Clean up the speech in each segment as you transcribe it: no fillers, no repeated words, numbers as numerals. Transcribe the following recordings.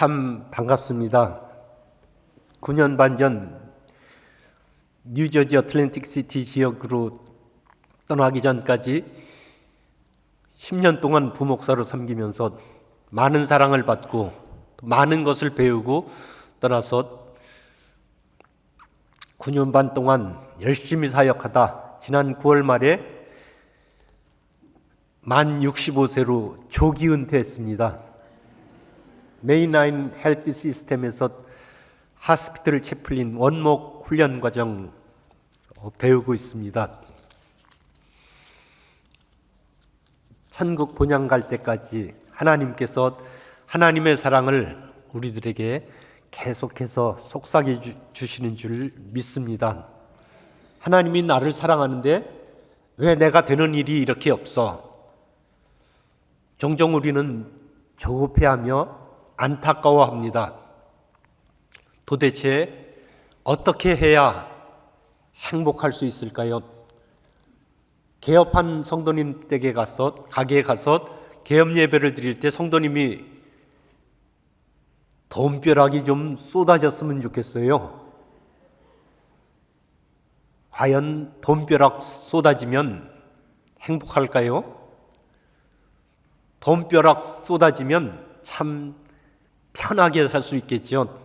참 반갑습니다. 9년 반 전 뉴저지 어틀랜틱 시티 지역으로 떠나기 전까지 10년 동안 부목사로 섬기면서 많은 사랑을 받고 많은 것을 배우고 떠나서 9년 반 동안 열심히 사역하다 지난 9월 말에 만 65세로 조기 은퇴했습니다. 메인라인 헬스 시스템에서 하스피털 채플린 원목 훈련 과정 배우고 있습니다. 천국 본향 갈 때까지 하나님께서 하나님의 사랑을 우리들에게 계속해서 속삭여 주시는 줄 믿습니다. 하나님이 나를 사랑하는데 왜 내가 되는 일이 이렇게 없어? 종종 우리는 조급해하며 안타까워합니다. 도대체 어떻게 해야 행복할 수 있을까요? 개업한 성도님 댁에 가서 가게에 가서 개업 예배를 드릴 때 성도님이 돈벼락이 좀 쏟아졌으면 좋겠어요. 과연 돈벼락 쏟아지면 행복할까요? 돈벼락 쏟아지면 참 편하게 살 수 있겠죠.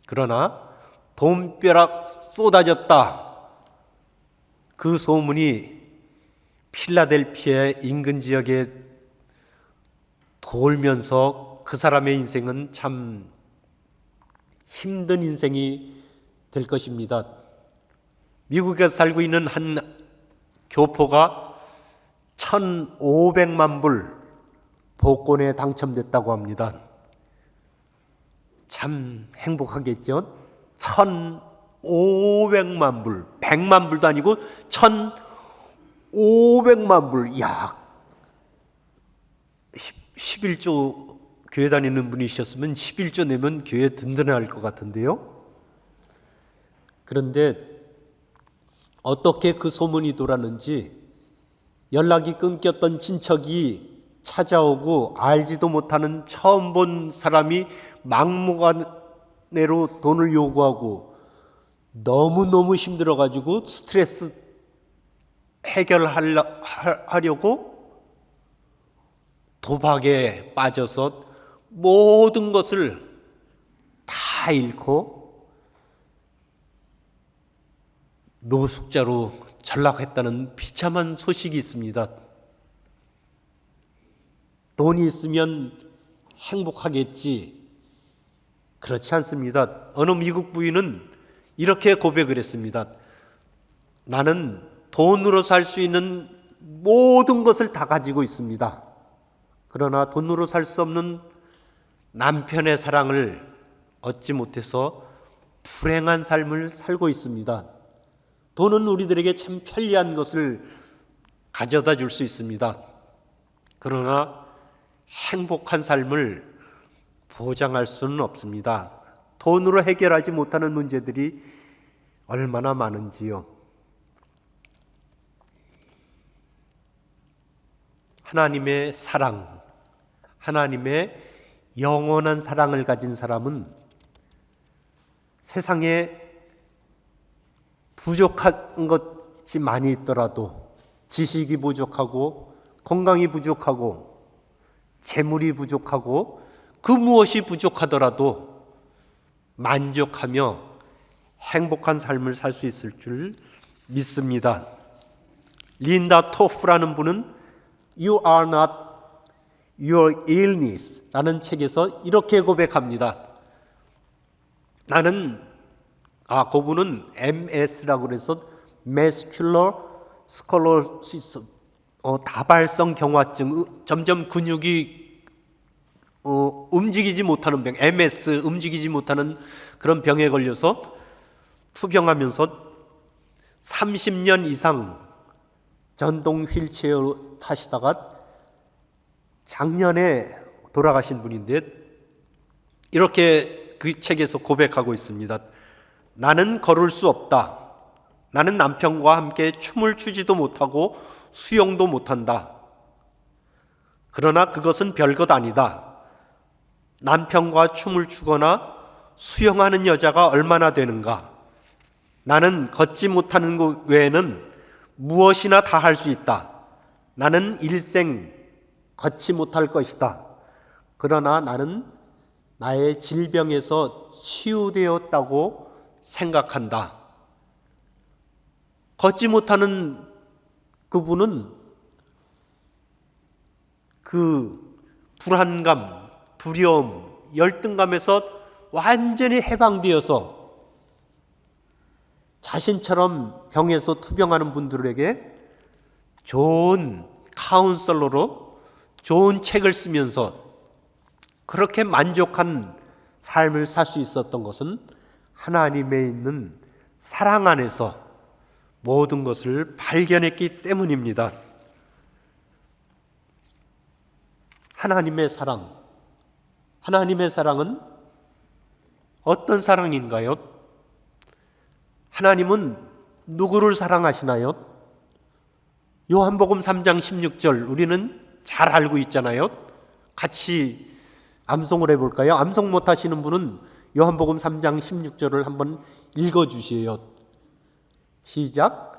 그러나 돈벼락 쏟아졌다, 그 소문이 필라델피아 인근 지역에 돌면서 그 사람의 인생은 참 힘든 인생이 될 것입니다. 미국에 살고 있는 한 교포가 1,500만 불 복권에 당첨됐다고 합니다. 참 행복하겠죠? 1,500만 불, 100만 불도 아니고 1,500만 불. 야, 11조 교회 다니는 분이셨으면 11조 내면 교회 든든할 것 같은데요. 그런데 어떻게 그 소문이 돌았는지 연락이 끊겼던 친척이 찾아오고 알지도 못하는 처음 본 사람이 막무가내로 돈을 요구하고 너무너무 힘들어가지고 스트레스 해결하려고 도박에 빠져서 모든 것을 다 잃고 노숙자로 전락했다는 비참한 소식이 있습니다. 돈이 있으면 행복하겠지. 그렇지 않습니다. 어느 미국 부인은 이렇게 고백을 했습니다. 나는 돈으로 살 수 있는 모든 것을 다 가지고 있습니다. 그러나 돈으로 살 수 없는 남편의 사랑을 얻지 못해서 불행한 삶을 살고 있습니다. 돈은 우리들에게 참 편리한 것을 가져다 줄 수 있습니다. 그러나 행복한 삶을 보장할 수는 없습니다. 돈으로 해결하지 못하는 문제들이 얼마나 많은지요. 하나님의 사랑, 하나님의 영원한 사랑을 가진 사람은 세상에 부족한 것이 많이 있더라도, 지식이 부족하고 건강이 부족하고 재물이 부족하고 그 무엇이 부족하더라도 만족하며 행복한 삶을 살 수 있을 줄 믿습니다. 린다 토프라는 분은 You are not your illness 라는 책에서 이렇게 고백합니다. 나는 그분은 MS라고 그래서 Muscular Sclerosis, 다발성 경화증, 점점 근육이 움직이지 못하는 병, MS, 움직이지 못하는 그런 병에 걸려서 투병하면서 30년 이상 전동 휠체어 타시다가 작년에 돌아가신 분인데 이렇게 그 책에서 고백하고 있습니다. 나는 걸을 수 없다. 나는 남편과 함께 춤을 추지도 못하고 수영도 못한다. 그러나 그것은 별것 아니다. 남편과 춤을 추거나 수영하는 여자가 얼마나 되는가? 나는 걷지 못하는 것 외에는 무엇이나 다 할 수 있다. 나는 일생 걷지 못할 것이다. 그러나 나는 나의 질병에서 치유되었다고 생각한다. 걷지 못하는 그분은 그 불안감, 두려움, 열등감에서 완전히 해방되어서 자신처럼 병에서 투병하는 분들에게 좋은 카운셀러로 좋은 책을 쓰면서 그렇게 만족한 삶을 살 수 있었던 것은 하나님에 있는 사랑 안에서 모든 것을 발견했기 때문입니다. 하나님의 사랑. 하나님의 사랑은 어떤 사랑인가요? 하나님은 누구를 사랑하시나요? 요한복음 3장 16절 우리는 잘 알고 있잖아요. 같이 암송을 해볼까요? 암송 못하시는 분은 요한복음 3장 16절을 한번 읽어주세요. 시작.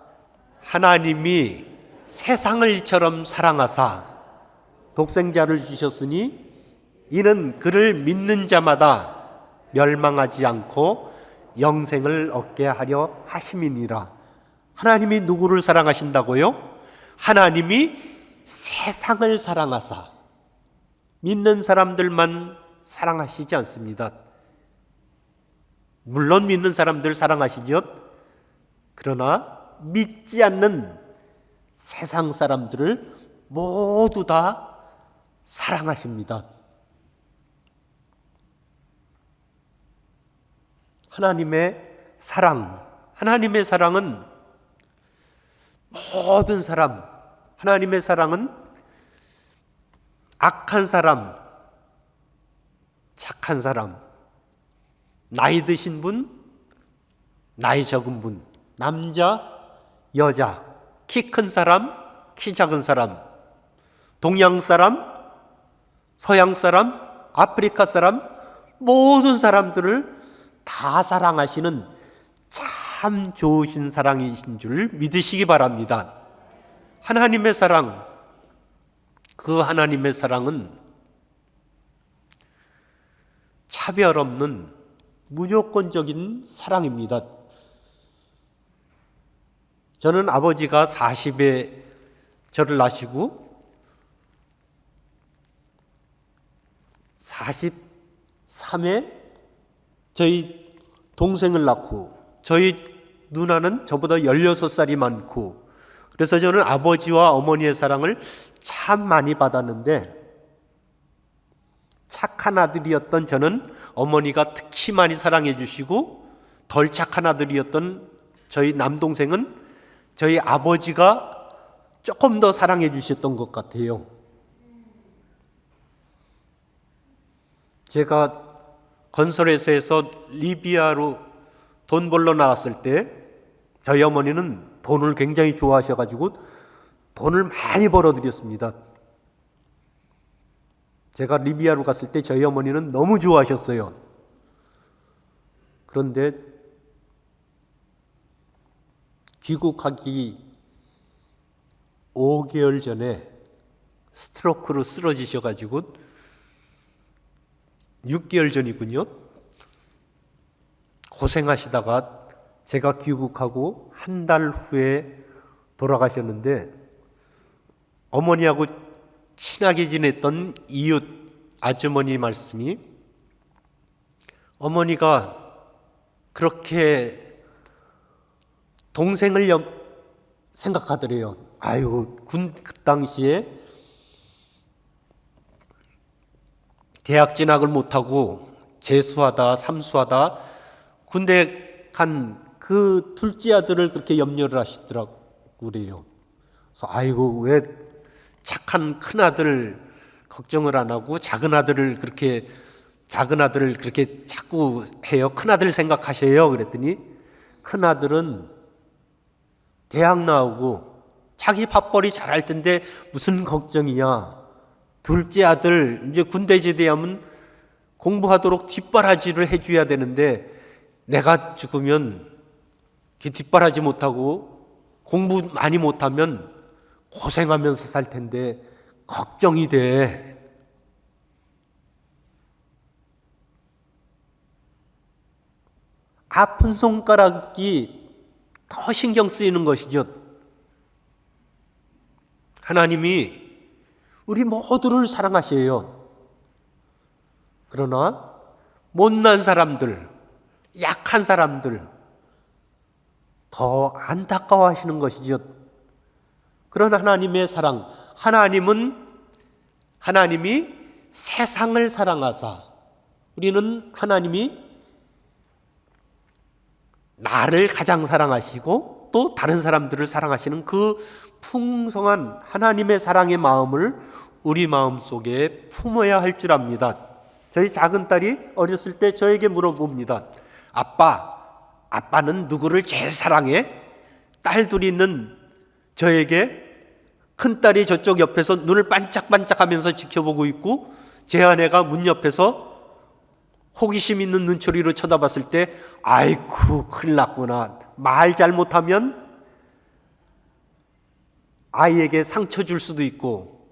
하나님이 세상을 이처럼 사랑하사 독생자를 주셨으니 이는 그를 믿는 자마다 멸망하지 않고 영생을 얻게 하려 하심이니라. 하나님이 누구를 사랑하신다고요? 하나님이 세상을 사랑하사 믿는 사람들만 사랑하시지 않습니다. 물론 믿는 사람들 사랑하시죠. 그러나 믿지 않는 세상 사람들을 모두 다 사랑하십니다. 하나님의 사랑, 하나님의 사랑은 모든 사람, 하나님의 사랑은 악한 사람, 착한 사람, 나이 드신 분, 나이 적은 분, 남자, 여자, 키 큰 사람, 키 작은 사람, 동양 사람, 서양 사람, 아프리카 사람, 모든 사람들을 다 사랑하시는 참 좋으신 사랑이신 줄 믿으시기 바랍니다. 하나님의 사랑, 그 하나님의 사랑은 차별 없는 무조건적인 사랑입니다. 저는 아버지가 40에 저를 낳으시고 43에 저희 동생을 낳고 저희 누나는 저보다 16살이 많고 그래서 저는 아버지와 어머니의 사랑을 참 많이 받았는데 착한 아들이었던 저는 어머니가 특히 많이 사랑해 주시고 덜 착한 아들이었던 저희 남동생은 저희 아버지가 조금 더 사랑해 주셨던 것 같아요. 제가 건설회사에서 리비아로 돈 벌러 나왔을 때 저희 어머니는 돈을 굉장히 좋아하셔가지고 돈을 많이 벌어드렸습니다. 제가 리비아로 갔을 때 저희 어머니는 너무 좋아하셨어요. 그런데 귀국하기 5개월 전에 스트로크로 쓰러지셔가지고 6개월 전이군요. 고생하시다가 제가 귀국하고 한 달 후에 돌아가셨는데 어머니하고 친하게 지냈던 이웃 아주머니 말씀이 어머니가 그렇게 동생을 생각하더래요. 아유, 그 당시에 대학 진학을 못하고 재수하다 삼수하다 군대 간 그 둘째 아들을 그렇게 염려를 하시더라고 그래요. 그래서 아이고 왜 착한 큰 아들 걱정을 안 하고 작은 아들을 그렇게 자꾸 해요. 큰 아들 생각하셔요. 그랬더니 큰 아들은 대학 나오고 자기 밥벌이 잘할 텐데 무슨 걱정이야. 둘째 아들 이제 군대 제대하면 공부하도록 뒷바라지를 해줘야 되는데 내가 죽으면 뒷바라지 못하고 공부 많이 못하면 고생하면서 살 텐데 걱정이 돼. 아픈 손가락이 더 신경 쓰이는 것이죠. 하나님이 우리 모두를 사랑하셔요. 그러나 못난 사람들, 약한 사람들 더 안타까워하시는 것이죠. 그런 하나님의 사랑, 하나님이 세상을 사랑하사, 우리는 하나님이 나를 가장 사랑하시고 또 다른 사람들을 사랑하시는 그 풍성한 하나님의 사랑의 마음을 우리 마음속에 품어야 할 줄 압니다. 저희 작은 딸이 어렸을 때 저에게 물어봅니다. 아빠는 누구를 제일 사랑해? 딸들이 있는 저에게 큰딸이 저쪽 옆에서 눈을 반짝반짝하면서 지켜보고 있고 제 아내가 문 옆에서 호기심 있는 눈초리로 쳐다봤을 때 아이쿠 큰일 났구나. 말 잘못하면 아이에게 상처 줄 수도 있고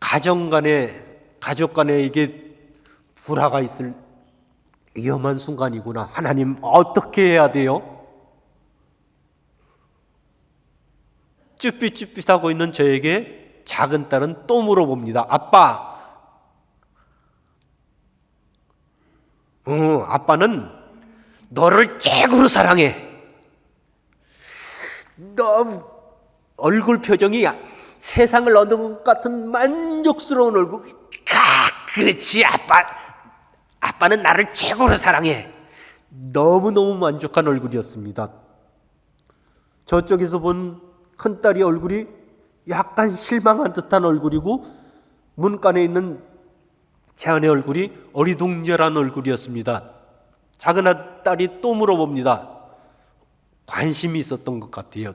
가족 간에 이게 불화가 있을 위험한 순간이구나. 하나님 어떻게 해야 돼요? 쭈삣쭈삣하고 있는 저에게 작은 딸은 또 물어봅니다. 아빠는 너를 최고로 사랑해. 너 얼굴 표정이 세상을 얻은 것 같은 만족스러운 얼굴. 그렇지 아빠는 나를 최고로 사랑해. 너무너무 만족한 얼굴이었습니다. 저쪽에서 본 큰딸이 얼굴이 약간 실망한 듯한 얼굴이고 문간에 있는 제 아내 얼굴이 어리둥절한 얼굴이었습니다. 작은 딸이 또 물어봅니다. 관심이 있었던 것 같아요.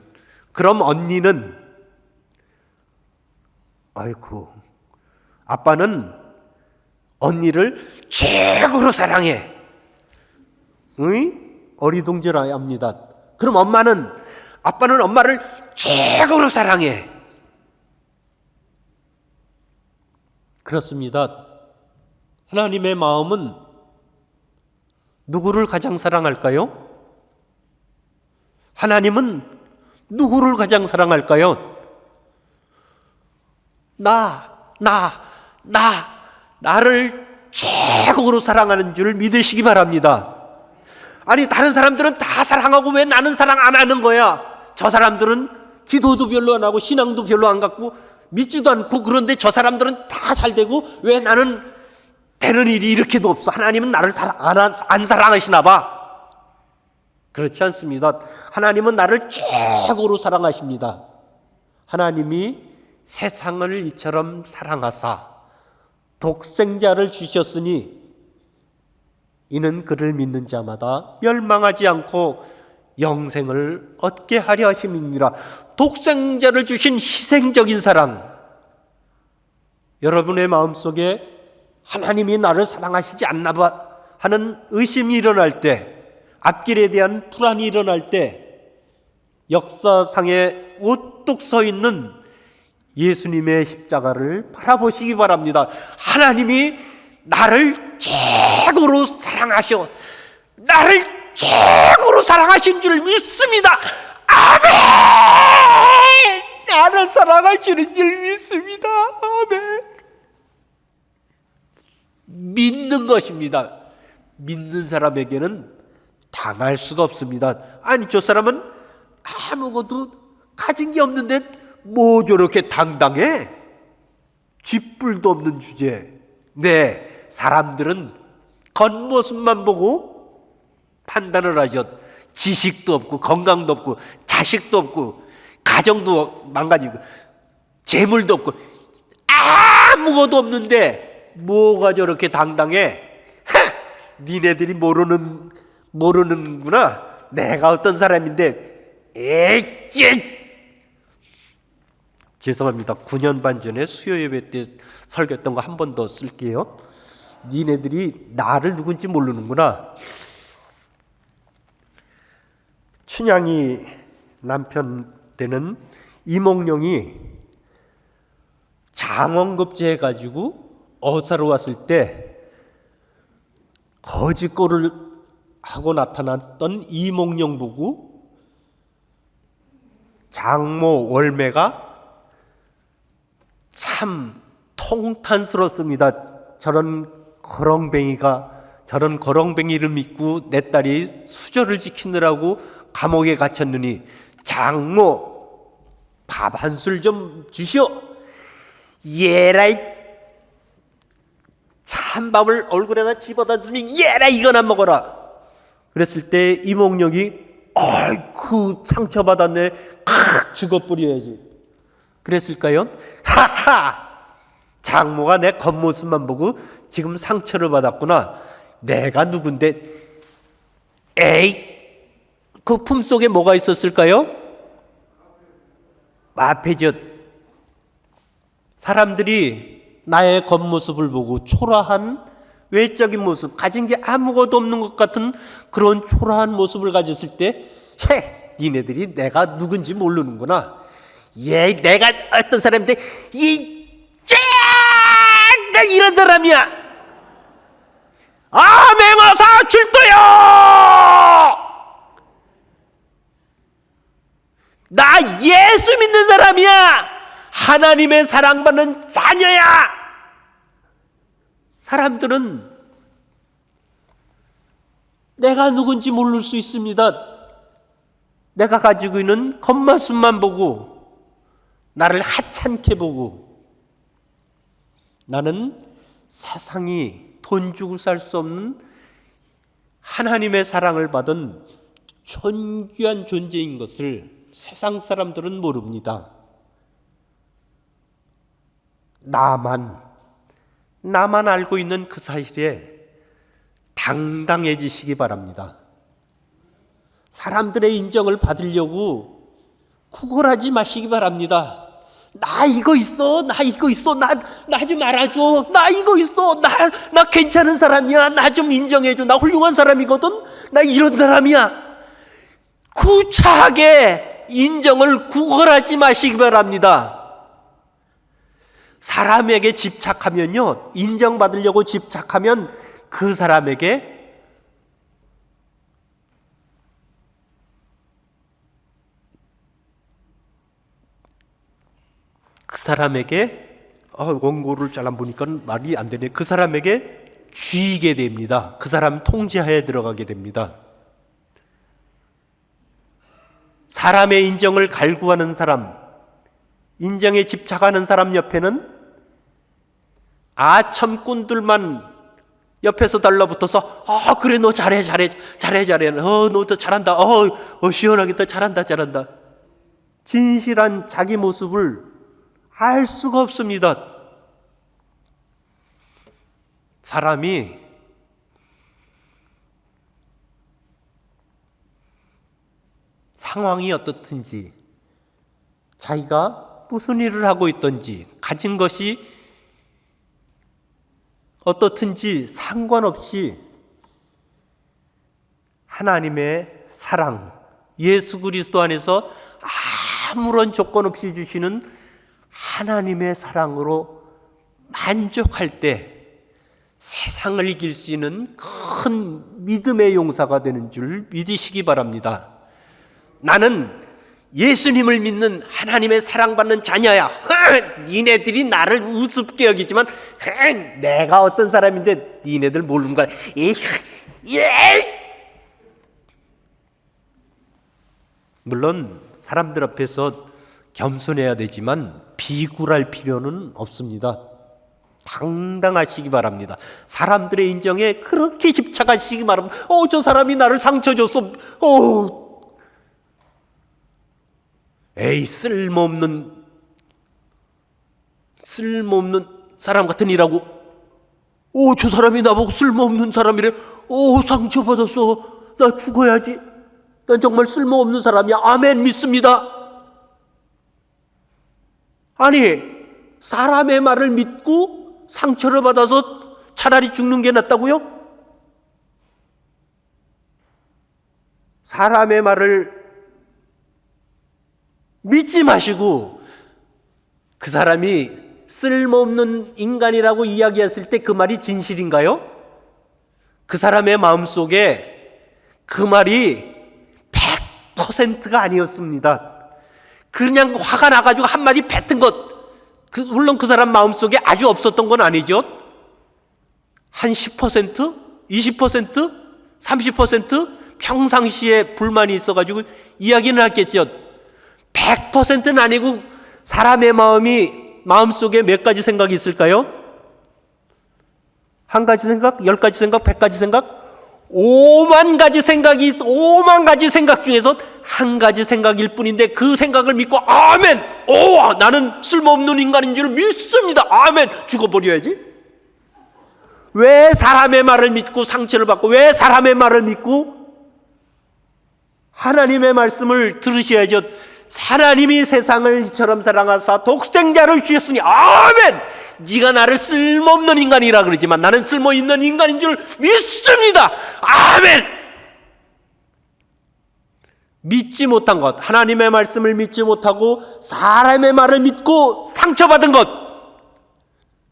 그럼 언니는? 아이고, 아빠는 언니를 최고로 사랑해. 응? 어리둥절합니다. 그럼 아빠는 엄마를 최고로 사랑해. 그렇습니다. 하나님의 마음은 누구를 가장 사랑할까요? 하나님은 누구를 가장 사랑할까요? 나를 최고로 사랑하는 줄 믿으시기 바랍니다. 아니 다른 사람들은 다 사랑하고 왜 나는 사랑 안 하는 거야? 저 사람들은 기도도 별로 안 하고 신앙도 별로 안 갖고 믿지도 않고 그런데 저 사람들은 다 잘 되고 왜 나는 되는 일이 이렇게도 없어? 하나님은 나를 안 사랑하시나 봐. 그렇지 않습니다. 하나님은 나를 최고로 사랑하십니다. 하나님이 세상을 이처럼 사랑하사 독생자를 주셨으니 이는 그를 믿는 자마다 멸망하지 않고 영생을 얻게 하려 하심이니라. 독생자를 주신 희생적인 사랑. 여러분의 마음속에 하나님이 나를 사랑하시지 않나 봐 하는 의심이 일어날 때, 앞길에 대한 불안이 일어날 때 역사상에 우뚝 서 있는 예수님의 십자가를 바라보시기 바랍니다. 하나님이 나를 최고로 사랑하셔. 나를 최고로 사랑하신 줄 믿습니다. 아멘. 나를 사랑하시는 줄 믿습니다. 아멘. 믿는 것입니다. 믿는 사람에게는 당할 수가 없습니다. 아니 저 사람은 아무것도 가진 게 없는데 뭐 저렇게 당당해? 쥐뿔도 없는 주제. 네, 사람들은 겉모습만 보고 판단을 하죠. 지식도 없고 건강도 없고 자식도 없고 가정도 망가지고 재물도 없고 아무것도 없는데 뭐가 저렇게 당당해? 니네들이 모르는구나. 내가 어떤 사람인데. 에이, 죄송합니다. 9년 반 전에 수요 예배 때 설교했던 거 한 번 더 쓸게요. 니네들이 나를 누군지 모르는구나. 춘향이 남편 되는 이몽룡이 장원급제 해가지고 어사로 왔을 때 거짓골을 하고 나타났던 이몽룡 보고 장모 월매가 참 통탄스럽습니다. 저런 거렁뱅이를 믿고 내 딸이 수절을 지키느라고 감옥에 갇혔느니 장모 밥 한 술 좀 주시오. 예라이 찬밥을 얼굴에다 집어던지면 예라 이거나 먹어라. 그랬을 때 이몽룡이 아이쿠 상처받았네. 죽어버려야지. 그랬을까요? 하하! 장모가 내 겉모습만 보고 지금 상처를 받았구나. 내가 누군데? 에이! 그 품속에 뭐가 있었을까요? 마패젓. 사람들이 나의 겉모습을 보고 초라한 외적인 모습, 가진 게 아무것도 없는 것 같은 그런 초라한 모습을 가졌을 때 니네들이 내가 누군지 모르는구나. 내가 어떤 사람인데 나 이런 사람이야. 맹어사 출도요. 나 예수 믿는 사람이야. 하나님의 사랑받는 자녀야. 사람들은 내가 누군지 모를 수 있습니다. 내가 가지고 있는 겉모습만 보고 나를 하찮게 보고 나는 세상이 돈 주고 살 수 없는 하나님의 사랑을 받은 존귀한 존재인 것을 세상 사람들은 모릅니다. 나만 알고 있는 그 사실에 당당해지시기 바랍니다. 사람들의 인정을 받으려고 구걸하지 마시기 바랍니다. 나 이거 있어, 나 좀 알아줘, 나 이거 있어, 나 괜찮은 사람이야, 나 좀 인정해줘, 나 훌륭한 사람이거든, 나 이런 사람이야. 구차하게 인정을 구걸하지 마시기 바랍니다. 사람에게 집착하면요, 인정받으려고 집착하면 그 사람에게 원고를 잘 안 보니까 말이 안 되네. 그 사람에게 쥐게 됩니다. 그 사람 통제하에 들어가게 됩니다. 사람의 인정을 갈구하는 사람, 인정에 집착하는 사람 옆에는 아첨꾼들만 옆에서 달라붙어서 그래 너 잘해 너 더 잘한다 시원하겠다 잘한다 진실한 자기 모습을 알 수가 없습니다. 사람이 상황이 어떻든지 자기가 무슨 일을 하고 있든지 가진 것이 어떻든지 상관없이 하나님의 사랑, 예수 그리스도 안에서 아무런 조건 없이 주시는 하나님의 사랑으로 만족할 때 세상을 이길 수 있는 큰 믿음의 용사가 되는 줄 믿으시기 바랍니다. 나는 예수님을 믿는 하나님의 사랑받는 자녀야. 니네들이 나를 우습게 여기지만 내가 어떤 사람인데 니네들 모르는 거야. 물론 사람들 앞에서 겸손해야 되지만 비굴할 필요는 없습니다. 당당하시기 바랍니다. 사람들의 인정에 그렇게 집착하시기 바랍니다. 저 사람이 나를 상처 줬어. 쓸모없는 사람 같은 일하고 저 사람이 나보고 쓸모없는 사람이래. 상처받았어. 나 죽어야지. 난 정말 쓸모없는 사람이야. 아멘 믿습니다. 아니, 사람의 말을 믿고 상처를 받아서 차라리 죽는 게 낫다고요? 사람의 말을 믿지 마시고 그 사람이 쓸모없는 인간이라고 이야기했을 때 그 말이 진실인가요? 그 사람의 마음속에 그 말이 100%가 아니었습니다. 그냥 화가 나가지고 한마디 뱉은 것, 물론 그 사람 마음속에 아주 없었던 건 아니죠. 한 10%? 20%? 30%? 평상시에 불만이 있어가지고 이야기는 했겠죠. 100%는 아니고 사람의 마음속에 몇 가지 생각이 있을까요? 한 가지 생각? 10가지 생각? 100가지 생각? 5만 가지 생각 중에서 한 가지 생각일 뿐인데 그 생각을 믿고 아멘! 오, 나는 쓸모없는 인간인 줄 믿습니다. 아멘! 죽어버려야지. 왜 사람의 말을 믿고 상처를 받고 왜 사람의 말을 믿고 하나님의 말씀을 들으셔야죠. 하나님이 세상을 이처럼 사랑하사 독생자를 주셨으니 아멘! 네가 나를 쓸모없는 인간이라 그러지만 나는 쓸모있는 인간인 줄 믿습니다. 아멘! 믿지 못한 것, 하나님의 말씀을 믿지 못하고 사람의 말을 믿고 상처받은 것,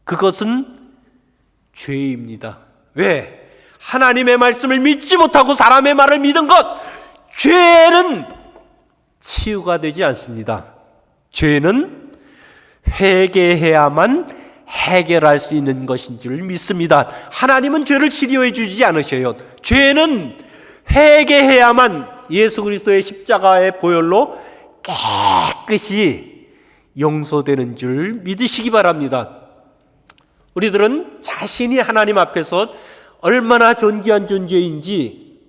그것은 죄입니다. 왜? 하나님의 말씀을 믿지 못하고 사람의 말을 믿은 것, 죄는 치유가 되지 않습니다. 죄는 회개해야만 해결할 수 있는 것인 줄 믿습니다. 하나님은 죄를 치료해 주지 않으셔요. 죄는 회개해야만 예수 그리스도의 십자가의 보혈로 깨끗이 용서되는 줄 믿으시기 바랍니다. 우리들은 자신이 하나님 앞에서 얼마나 존귀한 존재인지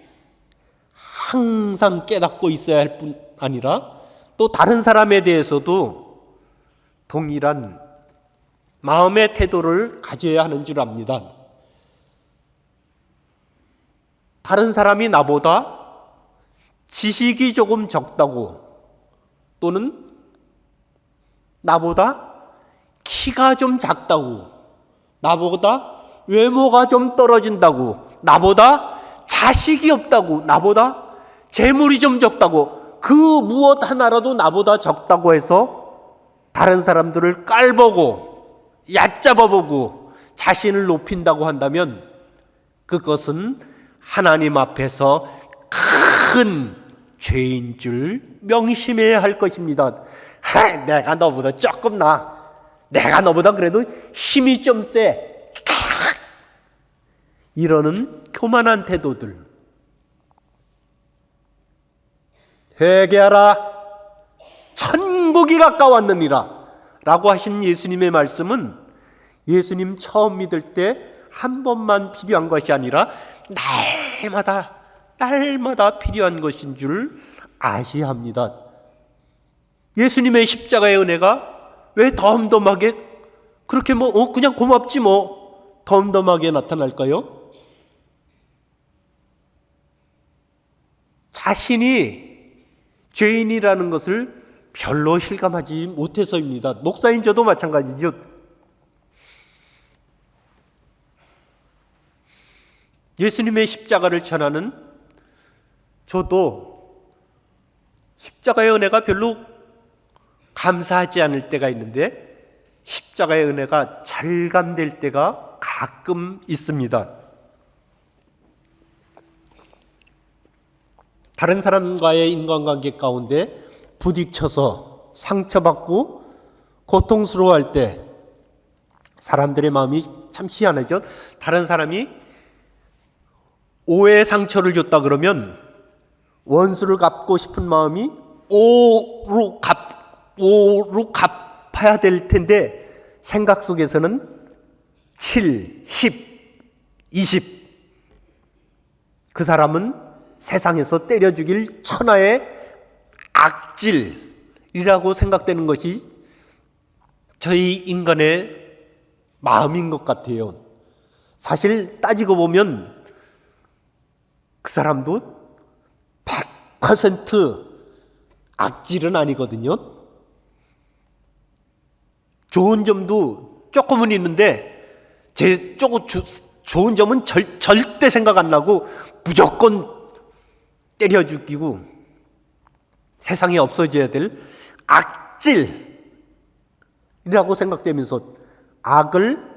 항상 깨닫고 있어야 할 뿐 아니라 또 다른 사람에 대해서도 동일한 마음의 태도를 가져야 하는 줄 압니다. 다른 사람이 나보다 지식이 조금 적다고 또는 나보다 키가 좀 작다고 나보다 외모가 좀 떨어진다고 나보다 자식이 없다고 나보다 재물이 좀 적다고 그 무엇 하나라도 나보다 적다고 해서 다른 사람들을 깔보고 얕잡아보고 자신을 높인다고 한다면 그것은 하나님 앞에서 큰 죄인 줄 명심해야 할 것입니다. 내가 너보다 조금 나아. 내가 너보다 그래도 힘이 좀 세. 이러는 교만한 태도들. 회개하라. 천국이 가까웠느니라. 라고 하신 예수님의 말씀은 예수님 처음 믿을 때 한 번만 필요한 것이 아니라 날마다 필요한 것인 줄 아셔야 합니다. 예수님의 십자가의 은혜가 왜 덤덤하게 그렇게 그냥 고맙지 덤덤하게 나타날까요? 자신이 죄인이라는 것을 별로 실감하지 못해서입니다. 목사인 저도 마찬가지죠. 예수님의 십자가를 전하는 저도 십자가의 은혜가 별로 감사하지 않을 때가 있는데 십자가의 은혜가 절감될 때가 가끔 있습니다. 다른 사람과의 인간관계 가운데 부딪혀서 상처받고 고통스러워할 때 사람들의 마음이 참 희한하죠. 다른 사람이 오해의 상처를 줬다 그러면 원수를 갚고 싶은 마음이 오로 갚아야 될 텐데 생각 속에서는 7, 10, 20 그 사람은 세상에서 때려 죽일 천하의 악질이라고 생각되는 것이 저희 인간의 마음인 것 같아요. 사실 따지고 보면 그 사람도 100% 악질은 아니거든요. 좋은 점도 조금은 있는데 제 좋은 점은 절대 생각 안 나고 무조건 때려 죽이고 세상에 없어져야 될 악질이라고 생각되면서 악을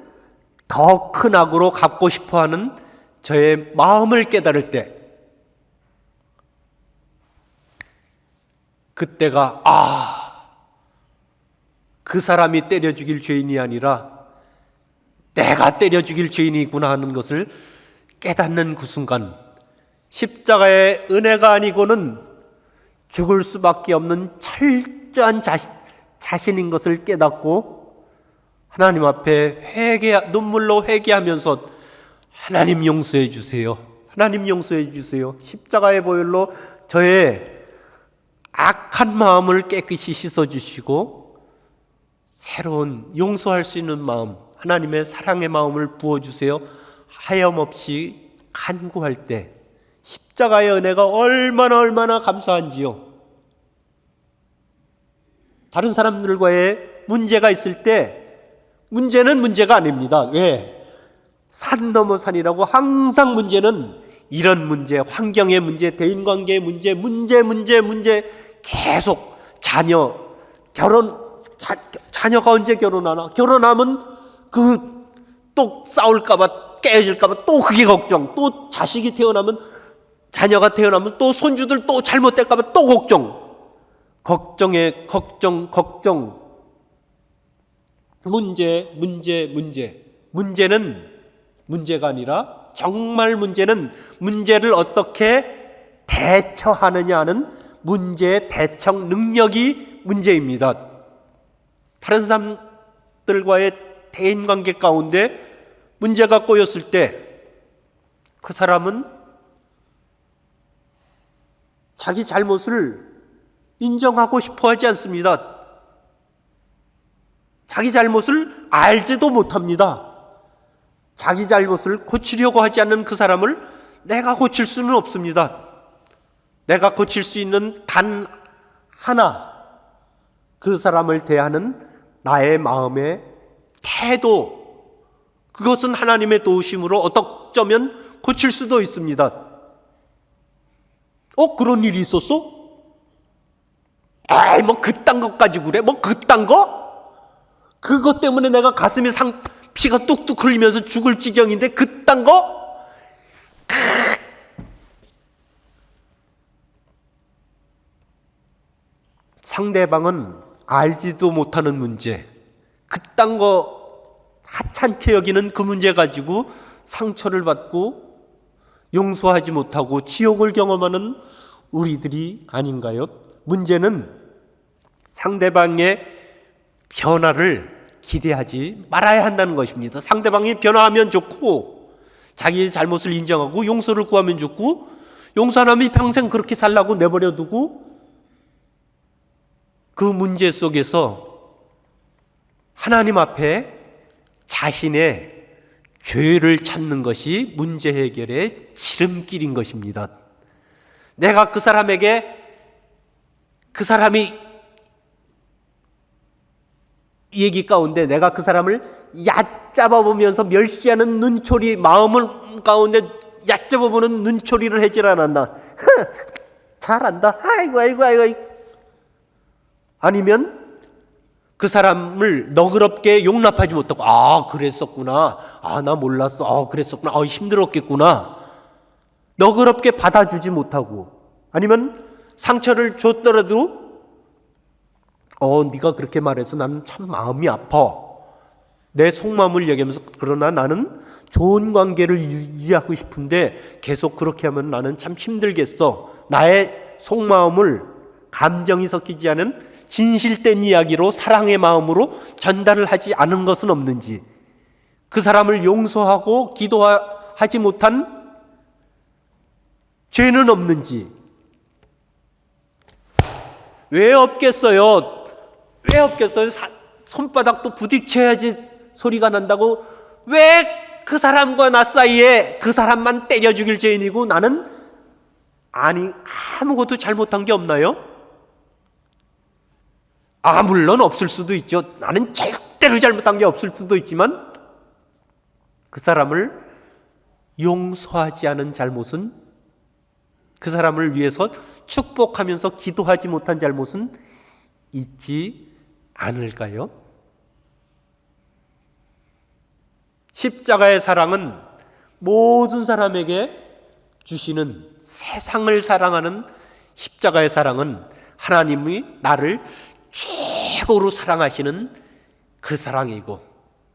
더 큰 악으로 갚고 싶어하는 저의 마음을 깨달을 때, 그때가 그 사람이 때려 죽일 죄인이 아니라 내가 때려 죽일 죄인이구나 하는 것을 깨닫는 그 순간, 십자가의 은혜가 아니고는 죽을 수밖에 없는 철저한 자신인 것을 깨닫고 하나님 앞에 눈물로 회개하면서 하나님 용서해 주세요. 하나님 용서해 주세요. 십자가의 보혈로 저의 악한 마음을 깨끗이 씻어주시고 새로운 용서할 수 있는 마음, 하나님의 사랑의 마음을 부어주세요 하염없이 간구할 때 십자가의 은혜가 얼마나 감사한지요. 다른 사람들과의 문제가 있을 때 문제는 문제가 아닙니다. 왜? 산 넘어 산이라고 항상 문제는 이런 문제, 환경의 문제, 대인관계의 문제 계속 자녀가 언제 결혼하나? 결혼하면 또 싸울까봐, 깨어질까봐 또 그게 걱정. 또 자녀가 태어나면 또 손주들 또 잘못될까봐 또 걱정. 걱정에 걱정. 문제는 문제가 아니라 정말 문제를 어떻게 대처하느냐 하는 문제의 대처 능력이 문제입니다. 다른 사람들과의 대인관계 가운데 문제가 꼬였을 때 그 사람은 자기 잘못을 인정하고 싶어 하지 않습니다. 자기 잘못을 알지도 못합니다. 자기 잘못을 고치려고 하지 않는 그 사람을 내가 고칠 수는 없습니다. 내가 고칠 수 있는 단 하나, 그 사람을 대하는 나의 마음의 태도, 그것은 하나님의 도우심으로 어쩌면 고칠 수도 있습니다. 그런 일이 있었어? 그딴 것 가지고 그래? 그딴 거? 그것 때문에 내가 가슴에 피가 뚝뚝 흘리면서 죽을 지경인데 그딴 거? 상대방은 알지도 못하는 문제, 그딴 거 하찮게 여기는 그 문제 가지고 상처를 받고 용서하지 못하고 지옥을 경험하는 우리들이 아닌가요? 문제는 상대방의 변화를 기대하지 말아야 한다는 것입니다. 상대방이 변화하면 좋고 자기의 잘못을 인정하고 용서를 구하면 좋고, 용서 안 하면 평생 그렇게 살라고 내버려 두고 그 문제 속에서 하나님 앞에 자신의 죄를 찾는 것이 문제 해결의 지름길인 것입니다. 내가 그 사람이 얘기 가운데 내가 그 사람을 얕잡아 보면서 멸시하는 눈초리, 마음을 가운데 얕잡아 보는 눈초리를 하질 않았나? 잘한다. 아이고. 아니면 그 사람을 너그럽게 용납하지 못하고 그랬었구나. 나 몰랐어. 그랬었구나. 힘들었겠구나. 너그럽게 받아주지 못하고, 아니면 상처를 줬더라도 네가 그렇게 말해서 나는 참 마음이 아파. 내 속마음을 얘기하면서 그러나 나는 좋은 관계를 유지하고 싶은데 계속 그렇게 하면 나는 참 힘들겠어. 나의 속마음을 감정이 섞이지 않은 진실된 이야기로 사랑의 마음으로 전달을 하지 않은 것은 없는지, 그 사람을 용서하고 기도하지 못한 죄는 없는지. 왜 없겠어요? 손바닥도 부딪혀야지 소리가 난다고 왜 그 사람과 나 사이에 그 사람만 때려 죽일 죄인이고 나는 아무것도 잘못한 게 없나요? 물론 없을 수도 있죠. 나는 절대 절대로 잘못한 게 없을 수도 있지만 그 사람을 용서하지 않은 잘못은, 그 사람을 위해서 축복하면서 기도하지 못한 잘못은 있지 않을까요? 십자가의 사랑은 모든 사람에게 주시는, 세상을 사랑하는 십자가의 사랑은 하나님이 나를 최고로 사랑하시는 그 사랑이고,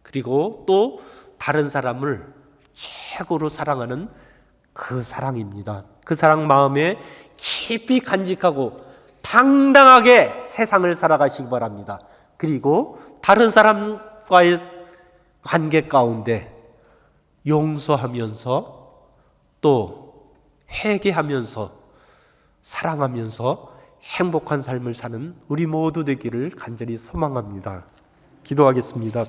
그리고 또 다른 사람을 최고로 사랑하는 그 사랑입니다. 그 사랑 마음에 깊이 간직하고 당당하게 세상을 살아가시기 바랍니다. 그리고 다른 사람과의 관계 가운데 용서하면서 또 회개하면서 사랑하면서 행복한 삶을 사는 우리 모두 되기를 간절히 소망합니다. 기도하겠습니다.